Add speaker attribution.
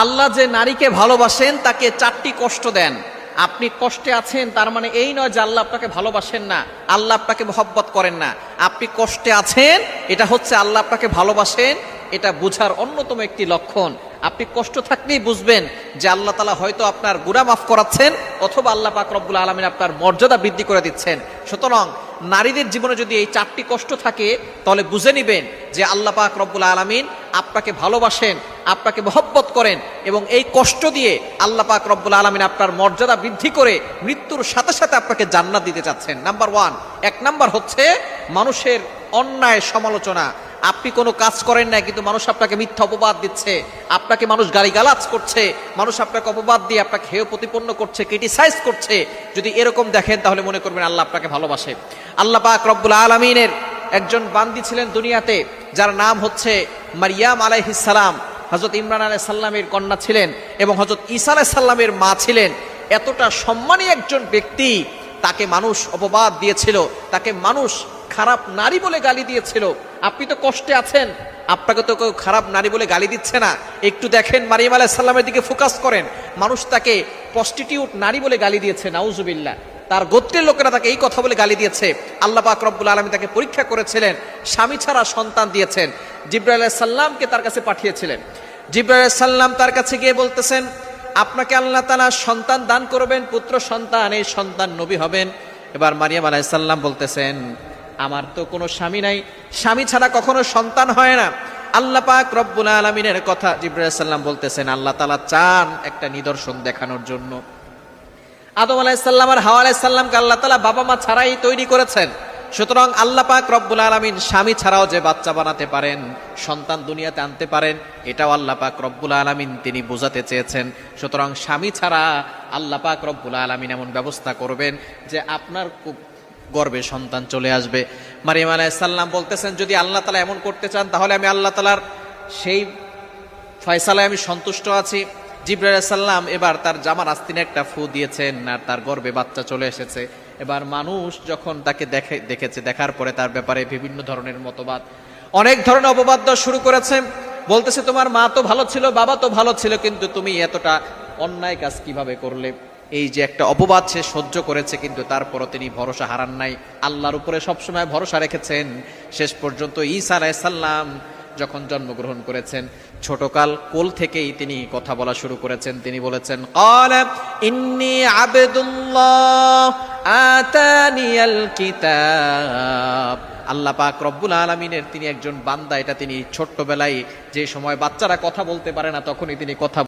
Speaker 1: আল্লাহ যে নারীকে ভালোবাসেন তাকে 4টি কষ্ট দেন। আপনি কষ্টে আছেন তার মানে এই নয় যে আল্লাহ আপনাকে ভালোবাসেন না, আল্লাহ আপনাকে মহব্বত করেন না। আপনি কষ্টে আছেন, এটা হচ্ছে আল্লাহ আপনাকে ভালোবাসেন, এটা বোঝার অন্যতম একটি লক্ষণ। আপনি কষ্ট থাকলেই বুঝবেন যে আল্লাহ তাআলা হয়তো আপনার গুনাহ মাফ করাচ্ছেন, অথবা আল্লাহ পাক রব্বুল আলামিন আপনার মর্যাদা বৃদ্ধি করে দিচ্ছেন। সুতরাং নারীদের জীবনে যদি এই 4টি কষ্ট থাকে, তাহলে বুঝে নিবেন যে আল্লাহ পাক রব্বুল আলামিন আপনাকে ভালোবাসেন, আপনাকে মহব্বত করেন, এবং এই কষ্ট দিয়ে আল্লাহ পাক রব্বুল আলামিন আপনার মর্যাদা বৃদ্ধি করে মৃত্যুর সাথে সাথে আপনাকে জান্নাত দিতে চাচ্ছেন। নাম্বার 1, 1 নাম্বার হচ্ছে মানুষের অন্যায় সমালোচনা। আপনি কোনো কাজ করেন না, কিন্তু মানুষ আপনাকে মিথ্যা অপবাদ দিচ্ছে, আপনাকে মানুষ গালিগালাজ করছে, মানুষ আপনাকে অপবাদ দিয়ে আপনাকে হেয় প্রতিপন্ন করছে, ক্রিটিসাইজ করছে। যদি এরকম দেখেন তাহলে মনে করবেন আল্লাহ আপনাকে ভালোবাসে। আল্লাহ পাক রব্বুল আলামিনের একজন বান্দি ছিলেন দুনিয়াতে, যার নাম হচ্ছে মারিয়াম আলাইহিস সালাম। হযরত ইমরান আলাইহিস সালামের কন্যা ছিলেন এবং হযরত ঈসা আলাইহিস সালামের মা ছিলেন। এতটা সম্মানী একজন ব্যক্তি, তাকে মানুষ অপবাদ দিয়েছিল, তাকে মানুষ খারাপ নারী বলে গালি দিয়েছিল। আপনি তো কষ্টে আছেন, আপনাকে তো কেউ খারাপ নারী বলে গালি দিচ্ছে না। একটু দেখেন মারিয়াম আলাইহিস সালামের দিকে ফোকাস করেন, মানুষ তাকে প্রস্টিটিউট নারী বলে গালি দিয়েছে, নাউজুবিল্লাহ। তার গোত্রের লোকেরা তাকে এই কথা বলে গালি দিয়েছে। আল্লাহ পাক রব্বুল আলামিন তাকে পরীক্ষা করেছিলেন, স্বামী ছাড়া সন্তান দিয়েছেন। জিবরাইল আলাইহিস সালামকে তার কাছে পাঠিয়েছিলেন। জিবরাইল আলাইহিস সালাম তার কাছে গিয়ে বলতেছেন, আপনাকে আল্লাহ তাআলা সন্তান দান করবেন, পুত্র সন্তান, এই সন্তান নবী হবেন। এবার মারিয়াম আলাইহিস সালাম বলতেছেন, আমার তো কোনো স্বামী নাই, স্বামী ছাড়া কখনো সন্তান হয় না। আল্লাহ পাক রব্বুল আলামিনের কথা জিবরাইল আলাইহিস সালাম বলতেছেন, আল্লাহ তাআলা চান একটা নিদর্শন দেখানোর জন্য। আদম আলাইহিস সালাম আর হাওয়া আলাইহিস সালামকে আল্লাহ তাআলা বাবা মা ছাড়াই তৈরি করেছেন। সুতরাং আল্লাহ পাক রব্বুল আলামিন স্বামী ছাড়াও যে বাচ্চা বানাতে পারেন, সন্তান দুনিয়াতে আনতে পারেন, এটাও আল্লাহ পাক রব্বুল আলামিন তিনি বোঝাতে চেয়েছেন। সুতরাং স্বামী ছাড়া আল্লাহ পাক রব্বুল আলামিন এমন ব্যবস্থা করবেন যে আপনার গর্ভে সন্তান চলে আসবে। মারিয়াম আলাইহিস সালাম বলতেছেন, যদি আল্লাহ তাআলা এমন করতে চান তাহলে আমি আল্লাহ তাআলার সেই ফয়সালায় আমি সন্তুষ্ট আছি। জিবরাইল আলাইহিস সালাম এবার তার জামার আস্তিনে একটা ফু দিয়েছেন, আর তার গর্ভে বাচ্চা চলে এসেছে। এবার মানুষ যখন তাকে দেখেছে, দেখার পরে তার ব্যাপারে বিভিন্ন ধরনের মতবাদ, অনেক ধরনের অপবাদ দেওয়া শুরু করেছে। বলতেছে, তোমার মা তো ভালো ছিল, বাবা তো ভালো ছিল, কিন্তু তুমি এতটা অন্যায় কাজ কিভাবে করলে? এই যে একটা অপবাদ সে সহ্য করেছে, কিন্তু তারপরও তিনি ভরসা হারান নাই, আল্লাহর উপরে সবসময় ভরসা রেখেছেন। শেষ পর্যন্ত ঈসা আলাইহিস সালাম যখন জন্মগ্রহণ করেছেন, ছোটকাল কোল থেকেই তিনি কথা বলা শুরু করেছেন। তিনি বলেছেন, ক্বালা ইন্নী আবদুল্লাহ আতানিয়াল কিতাব। আল্লাহ পাক রব্বুল আলামিনের তিনি একজন বান্দা, এটা তিনি ছোট্টবেলায়, যে সময় বাচ্চারা কথা বলতে পারে না, তখনই তিনি কথা